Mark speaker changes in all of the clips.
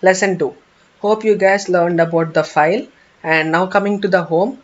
Speaker 1: Lesson 2. Hope you guys learned about the file. And now coming to the home.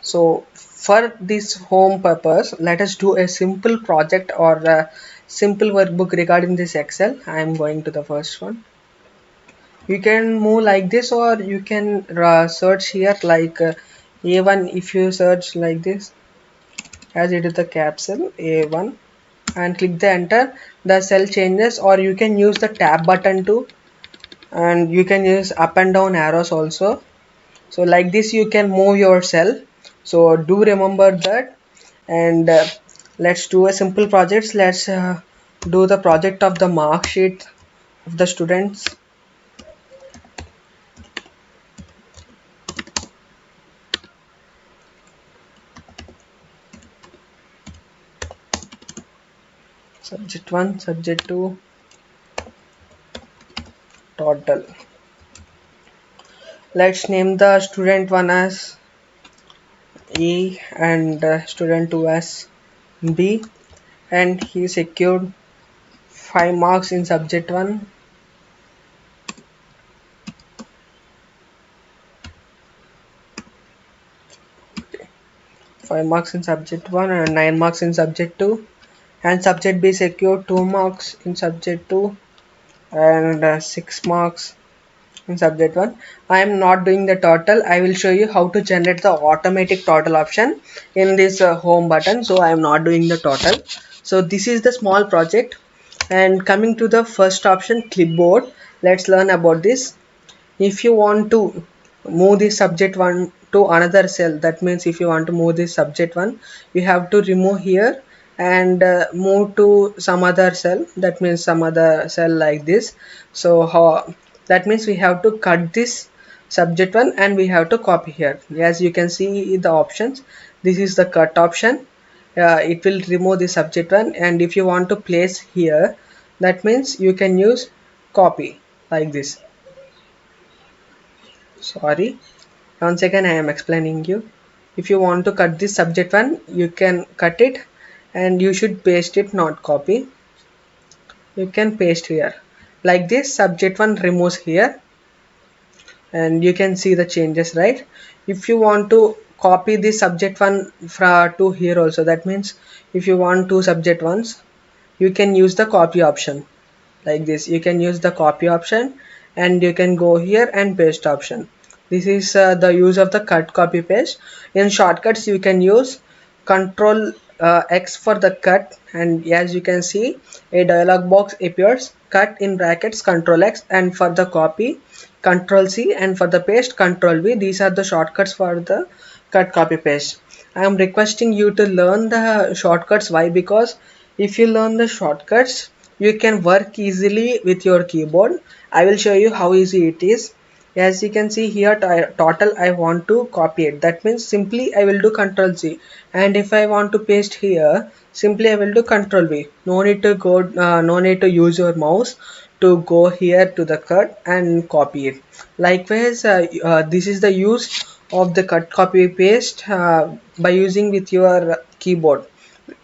Speaker 1: So for this home purpose, let us do a simple project or a simple workbook regarding this Excel. I am going to the first one. You can move like this, or you can search here like A1. If you search like this, as it is the capsule A1, and click the enter, the cell changes, or you can use the tab button too, and you can use up and down arrows also. So like this you can move your cell. So do remember that. And let's do a simple projects. Let's do the project of the mark sheet of the students. Subject 1, subject 2, total. Let's name the student 1 as E and student 2 as B, and he secured 5 marks in subject 1. 5 marks in subject 1 and 9 marks in subject 2, and subject B secured 2 marks in subject 2 and 6 marks in subject 1. I am not doing the total. I will show you how to generate the automatic total option in this home button. So I am not doing the total. So this is the small project. And coming to the first option, clipboard, let's learn about this. If you want to move this subject 1 to another cell, that means if you want to move this subject 1, you have to remove here and move to some other cell, that means some other cell like this. So how, that means we have to cut this subject 1 and we have to copy here. As you can see the options, this is the cut option. It will remove the subject 1, and if you want to place here, that means you can use copy like this. Sorry, once again I am explaining you. If you want to cut this subject 1, you can cut it, and you should paste it, not copy. You can paste here like this. Subject 1 removes here, and you can see the changes, right? If you want to copy this subject 1 to here also, that means if you want two subject 1s, you can use the copy option like this. You can use the copy option, and you can go here and paste option. This is the use of the cut, copy, paste. In shortcuts you can use control X for the cut, and as you can see a dialog box appears, cut in brackets control X, and for the copy control C, and for the paste control V. These are the shortcuts for the cut, copy, paste. I am requesting you to learn the shortcuts. Why? Because if you learn the shortcuts, you can work easily with your keyboard. I will show you how easy it is. As you can see here, total I want to copy it, that means simply I will do control C, and if I want to paste here, simply I will do control V. No need to go, no need to use your mouse to go here to the cut and copy it. Likewise, this is the use of the cut, copy, paste by using with your keyboard.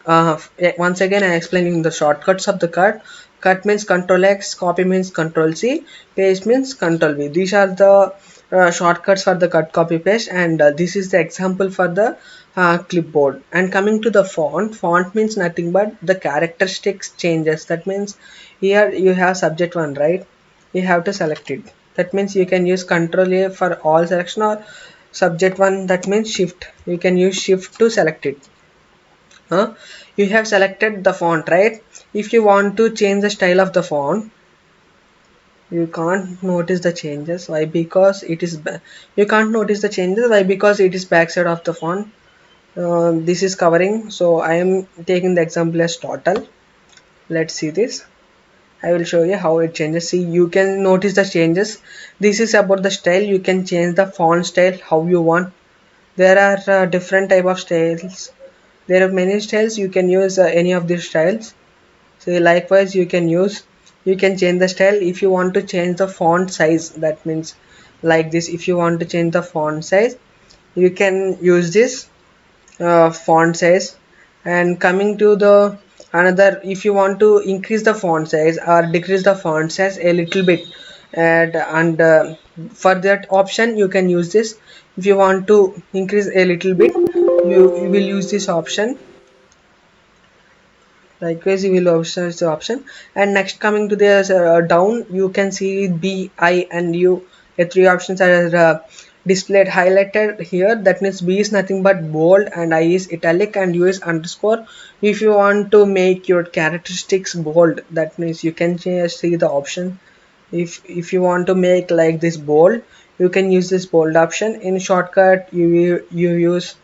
Speaker 1: Once again I am explaining the shortcuts of the cut. Cut means control X, copy means control C, paste means control V. These are the shortcuts for the cut, copy, paste, and this is the example for the clipboard. And coming to the font means nothing but the characteristics changes. That means here you have subject 1, right? You have to select it. That means you can use control A for all selection, or subject 1, that means shift. You can use shift to select it. You have selected the font, right? If you want to change the style of the font, you can't notice the changes. Why? Because it is you can't notice the changes. Why? Because it is backside of the font. This is covering, so I am taking the example as total. Let's see this. I will show you how it changes. See, you can notice the changes. This is about the style. You can change the font style how you want. There are different type of styles. There are many styles. You can use any of these styles. So likewise you can change the style. If you want to change the font size, that means like this. If you want to change the font size, you can use this font size. And coming to the another, if you want to increase the font size or decrease the font size a little bit, and for that option you can use this. If you want to increase a little bit, you will use this option. Likewise you will also the option. And next, coming to the down, you can see B, I and U. The three options are displayed highlighted here. That means B is nothing but bold and I is italic and U is underscore. If you want to make your characteristics bold, that means you can see the option. If you want to make like this bold, you can use this bold option. In shortcut you use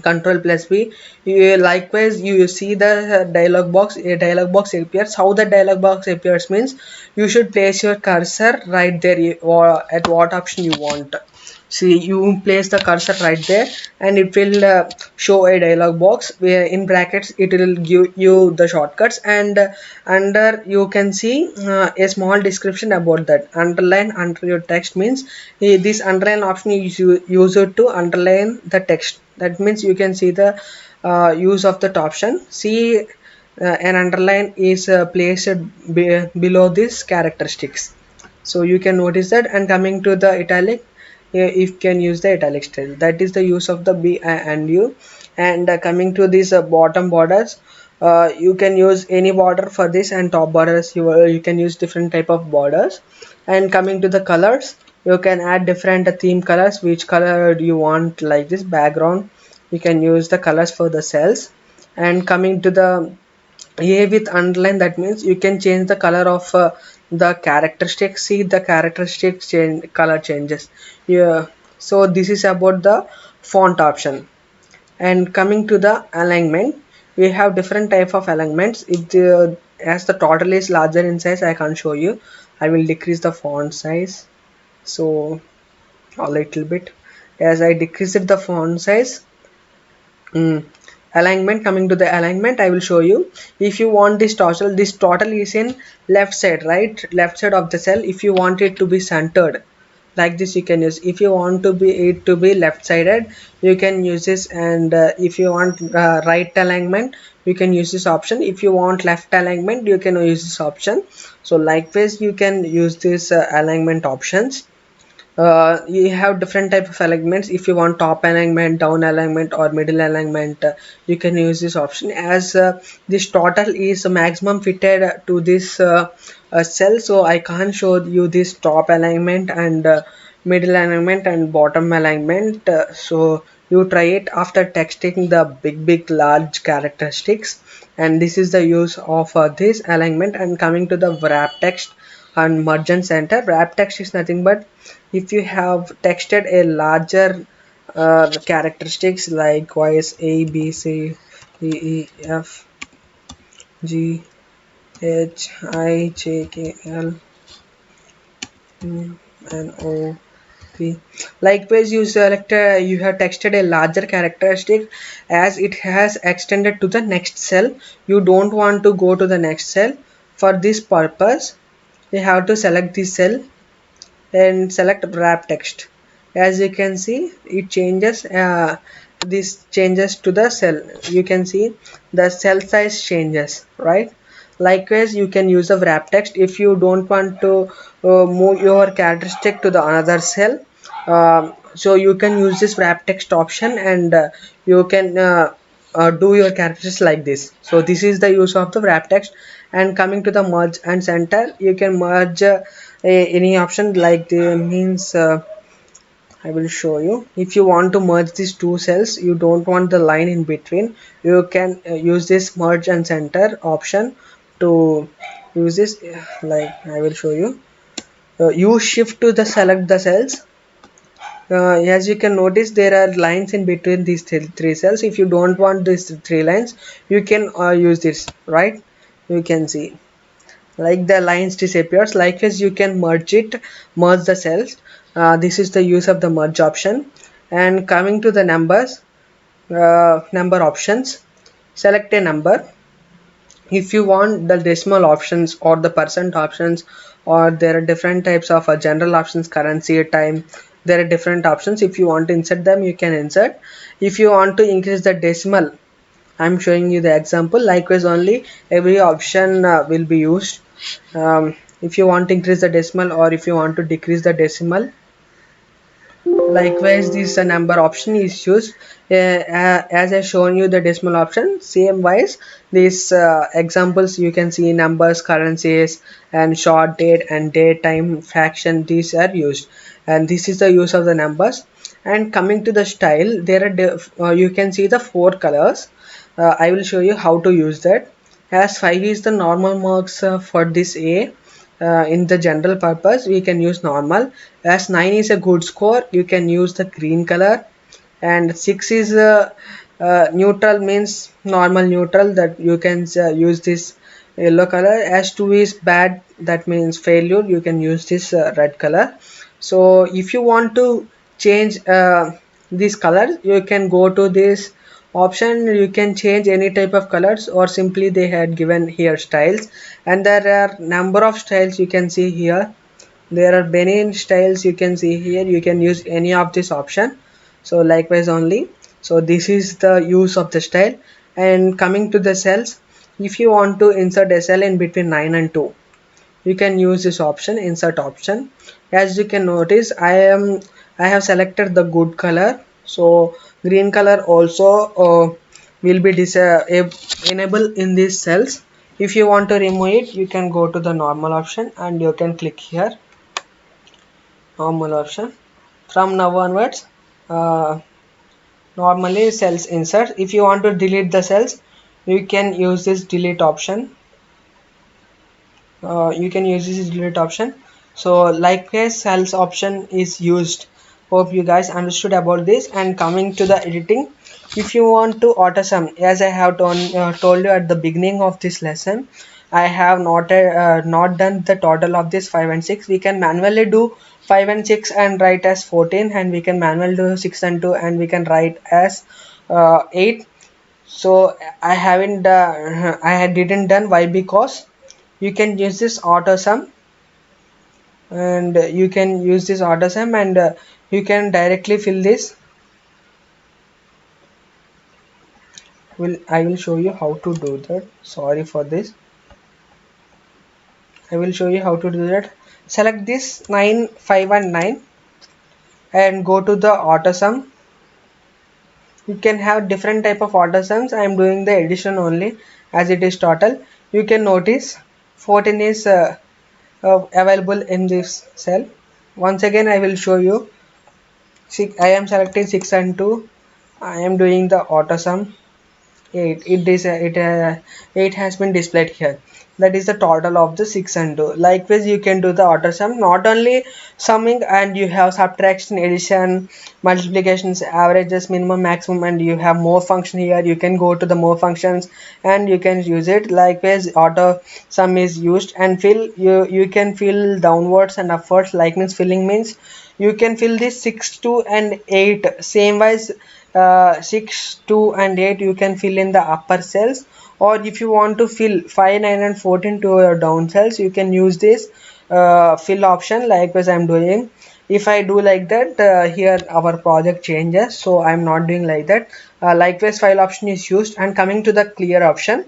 Speaker 1: Control plus B. Likewise you see the dialog box. A dialog box appears. How the dialog box appears means you should place your cursor right there, or at what option you want. See, you place the cursor right there and it will show a dialog box where in brackets it will give you the shortcuts, and under you can see a small description about that. Underline under your text means this underline option is used to underline the text. That means you can see the use of that option. See, an underline is placed below this characteristics, so you can notice that. And coming to the italic, you can use the italic style. That is the use of the B and U. And coming to these bottom borders, you can use any border for this, and top borders you can use different type of borders. And coming to the colors, you can add different theme colors. Which color do you want, like this background, you can use the colors for the cells. And coming to the A with underline, that means you can change the color of the characteristics. See, the characteristics change, color changes. Yeah, so this is about the font option. And coming to the alignment, we have different type of alignments. If the as the total is larger in size, I can show you. I will decrease the font size, so a little bit. As I decreased the font size, alignment, coming to the alignment, I will show you. If you want this total is in left side, right, left side of the cell. If you want it to be centered, like this you can use. If you want to be it to be left sided, you can use this. And if you want right alignment, you can use this option. If you want left alignment, you can use this option. So likewise you can use this alignment options. You have different type of alignments. If you want top alignment, down alignment, or middle alignment, you can use this option. As this total is maximum fitted to this cell, so I can't show you this top alignment and middle alignment and bottom alignment. So you try it after texting the big large characteristics. And this is the use of this alignment. And coming to the wrap text and merge and center. Wrap text is nothing but if you have texted a larger characteristics, likewise A, B, C, D, E, F, G, H, I, J, K, L, M, N, O, P. Likewise you select you have texted a larger characteristic as it has extended to the next cell. You don't want to go to the next cell. For this purpose, you have to select this cell and select wrap text. As you can see, it changes this changes to the cell. You can see the cell size changes, right? Likewise you can use the wrap text. If you don't want to move your characteristic to the another cell, so you can use this wrap text option, and you can do your characters like this. So this is the use of the wrap text. And coming to the merge and center, you can merge any option, like the means I will show you. If you want to merge these two cells, you don't want the line in between, you can use this merge and center option to use this. Like I will show you. Use shift to the select the cells. As you can notice, there are lines in between these three cells. If you don't want these three lines, you can use this, right? You can see like the lines disappears. Likewise you can merge the cells. This is the use of the merge option. And coming to the numbers, number options, select a number. If you want the decimal options or the percent options, or there are different types of general options, currency, time, there are different options. If you want to insert them, you can insert. If you want to increase the decimal, I'm showing you the example. Likewise only every option will be used. if you want to increase the decimal or if you want to decrease the decimal. Likewise, this number option is used as I shown you the decimal option. Same wise, these examples you can see numbers, currencies, and short date and date time fraction. These are used, and this is the use of the numbers. And coming to the style, there are you can see the 4 colors. I will show you how to use that. As 5 is the normal marks for this A, in the general purpose we can use normal. As 9 is a good score, you can use the green color. And 6 is neutral, means normal neutral, that you can use this yellow color. As 2 is bad, that means failure, you can use this red color. So if you want to change this color, you can go to this option. You can change any type of colors, or simply they had given here styles, and there are number of styles you can see here. There are many styles you can see here. You can use any of this option. So likewise only, so this is the use of the style. And coming to the cells, if you want to insert a cell in between 9 and 2, you can use this option, insert option. As you can notice, I have selected the good color, so green color also will be enabled in these cells. If you want to remove it, you can go to the normal option and you can click here, normal option. From now onwards, uh, normally cells insert. If you want to delete the cells, you can use this delete option. You can use this delete option. So likewise, cells option is used. Hope you guys understood about this. And coming to the editing, if you want to auto sum, as I have told you at the beginning of this lesson, I have not done the total of this 5 and 6. We can manually do 5 and 6 and write as 14, and we can manually do 6 and 2 and we can write as 8. So I didn't done. Why? Because you can use this auto sum, and you can directly fill this. I will show you how to do that. Sorry for this. I will show you how to do that. Select this 9, 5 and 9 and go to the auto sum. You can have different type of auto sums. I am doing the addition only, as it is total. You can notice 14 is available in this cell. Once again I will show you. I am selecting 6 and 2. I am doing the auto sum. 8. It has been displayed here. That is the total of the 6 and 2. Likewise, you can do the auto sum. Not only summing, and you have subtraction, addition, multiplications, averages, minimum, maximum, and you have more function here. You can go to the more functions and you can use it. Likewise, auto sum is used. And fill, you can fill downwards and upwards. Like means filling means you can fill this 6, 2 and 8. Same wise, 6, 2 and 8 you can fill in the upper cells. Or if you want to fill 5, 9 and 14 to your down cells, you can use this fill option. Likewise I'm doing. If I do like that, here our project changes, so I'm not doing like that. Likewise, file option is used. And coming to the clear option,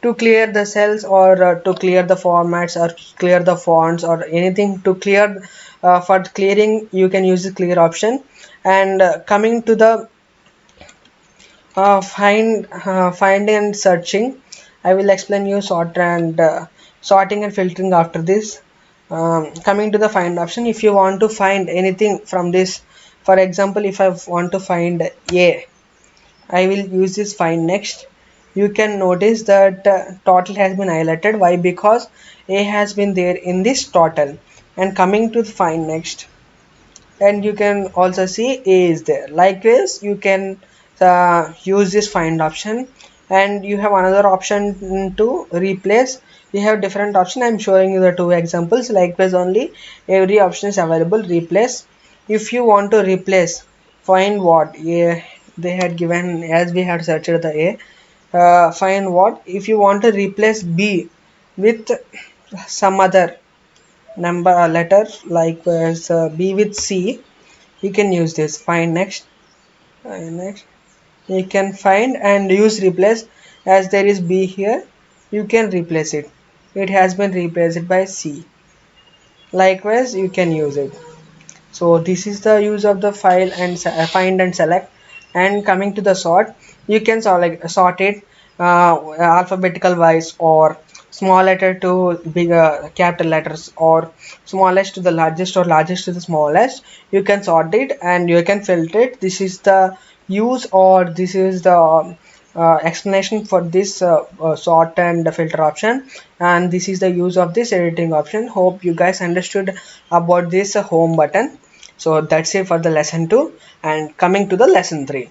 Speaker 1: to clear the cells, or to clear the formats, or clear the fonts, or anything to clear, for clearing you can use the clear option. And coming to the find and searching, I will explain you sorting and filtering after this. Coming to the find option, if you want to find anything from this, for example, if I want to find A, I will use this find next. You can notice that total has been highlighted. Why? Because A has been there in this total. And coming to find next, and you can also see A is there. Likewise, you can use this find option. And you have another option to replace. You have different option. I'm showing you the 2 examples. Likewise only, every option is available. Replace, if you want to replace, find what A, they had given, as we had searched the A. Find what, if you want to replace B with some other number letter, like B with C, you can use this find next. Next, you can find and use replace. As there is B here, you can replace it. It has been replaced by C. Likewise you can use it. So this is the use of the file and find and select. And coming to the sort, you can sort it alphabetical wise, or small letter to bigger capital letters, or smallest to the largest, or largest to the smallest. You can sort it and you can filter it. This is the use, or this is the explanation for this sort and filter option, and this is the use of this editing option. Hope you guys understood about this home button. So that's it for the lesson 2, and coming to the lesson 3.